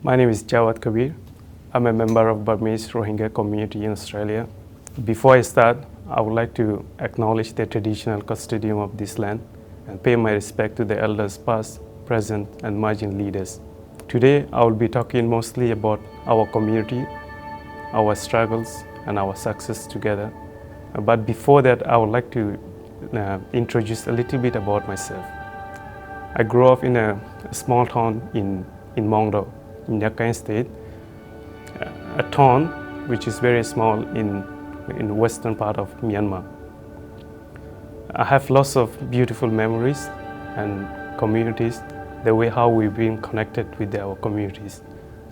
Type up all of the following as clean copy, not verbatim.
My name is Jawat Kabir. I'm a member of Burmese Rohingya community in Australia. Before I start, I would like to acknowledge the traditional custodian of this land and pay my respect to the elders past, present, and emerging leaders. Today, I will be talking mostly about our community, our struggles, and our success together. But before that, I would like to introduce a little bit about myself. I grew up in a small town in Mongdo, in Rakhine State, a town which is very small in the western part of Myanmar. I have lots of beautiful memories and communities, the way how we've been connected with our communities.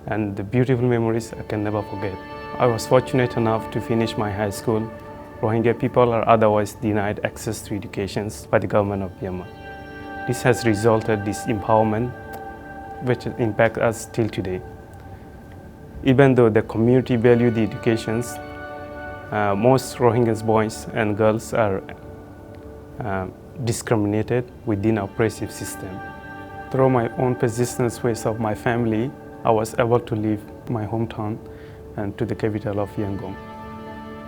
And the beautiful memories I can never forget. I was fortunate enough to finish my high school. Rohingya people are otherwise denied access to education by the government of Myanmar. This has resulted in this empowerment which impacts us till today. Even though the community value the educations, most Rohingya boys and girls are discriminated within our oppressive system. Through my own persistence ways of my family, I was able to leave my hometown and to the capital of Yangon.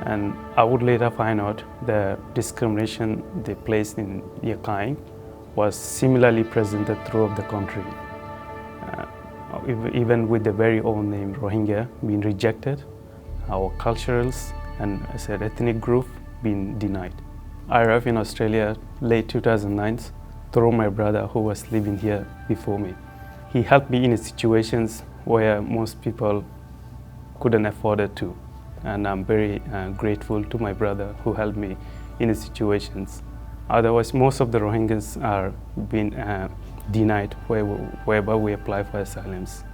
And I would later find out the discrimination they placed in Rakhine was similarly presented throughout the country. Even with the very own name Rohingya being rejected, our cultures and as an ethnic group being denied. I arrived in Australia late 2009 through my brother who was living here before me. He helped me in situations where most people couldn't afford it to. And I'm very grateful to my brother who helped me in the situations. Otherwise, most of the Rohingyas are being denied wherever we apply for asylums.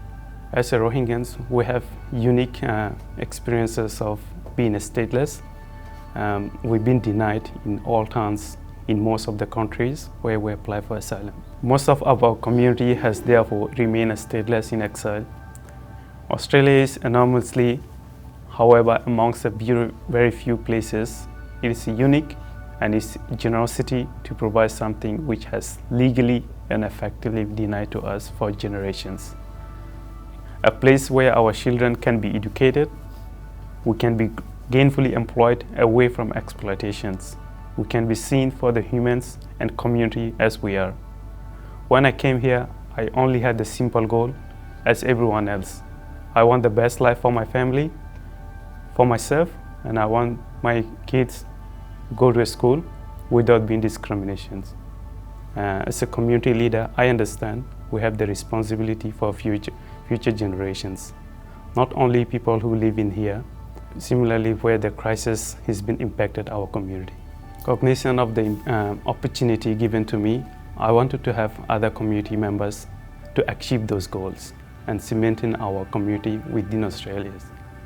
As a Rohingyans, we have unique experiences of being stateless. We've been denied in all towns in most of the countries where we apply for asylum. Most of our community has therefore remained stateless in exile. Australia is enormously, however, amongst the very few places, it is unique and its generosity to provide something which has legally and effectively denied to us for generations. A place where our children can be educated, we can be gainfully employed away from exploitations. We can be seen for the humans and community as we are. When I came here, I only had the simple goal as everyone else. I want the best life for my family, for myself, and I want my kids to go to a school without being discriminations. As a community leader, I understand we have the responsibility for future generations, not only people who live in here, similarly where the crisis has been impacted our community. Cognizant of the opportunity given to me, I wanted to have other community members to achieve those goals and cementing our community within Australia,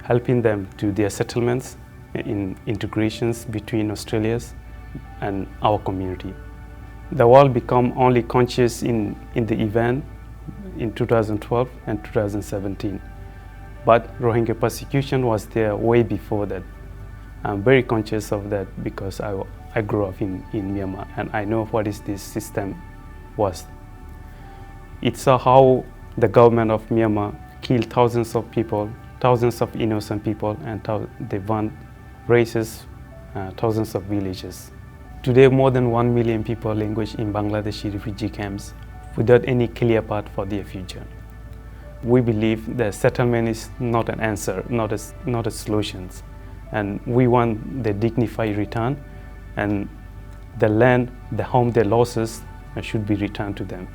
helping them to their settlements in integrations between Australia's and our community. The world became only conscious in the event in 2012 and 2017. But Rohingya persecution was there way before that. I'm very conscious of that because I grew up in Myanmar and I know what is this system was. It's how the government of Myanmar killed thousands of people, thousands of innocent people, and they want races, thousands of villages. Today, more than 1 million people languish in Bangladeshi refugee camps without any clear path for their future. We believe that settlement is not an answer, not a solution. And we want the dignified return, and the land, the home they lost should be returned to them.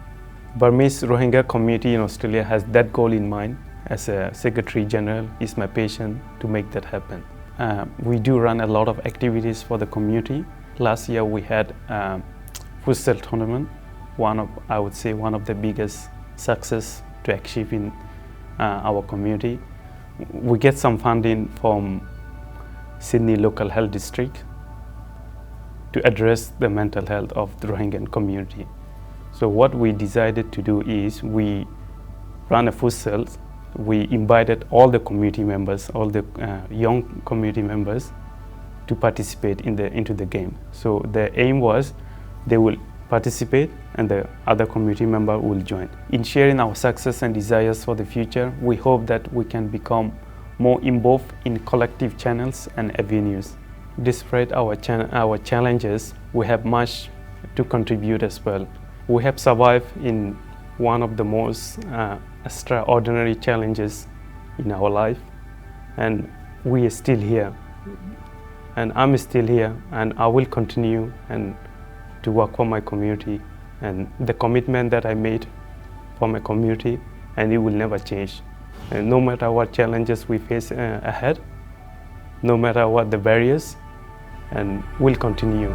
Burmese Rohingya community in Australia has that goal in mind. As a Secretary General, it's my passion to make that happen. We do run a lot of activities for the community. Last year we had a futsal tournament, I would say one of the biggest success to achieve in our community. We get some funding from Sydney Local Health District to address the mental health of the Rohingya community. So what we decided to do is we ran a futsal. We invited all the community members, all the young community members to participate into the game. So the aim was they will participate and the other community member will join. In sharing our success and desires for the future, we hope that we can become more involved in collective channels and avenues. Despite our challenges, we have much to contribute as well. We have survived in one of the most extraordinary challenges in our life, and we are still here. And I'm still here, and I will continue to work for my community and the commitment that I made for my community, and it will never change. And no matter what challenges we face ahead, no matter what the barriers, and we'll continue.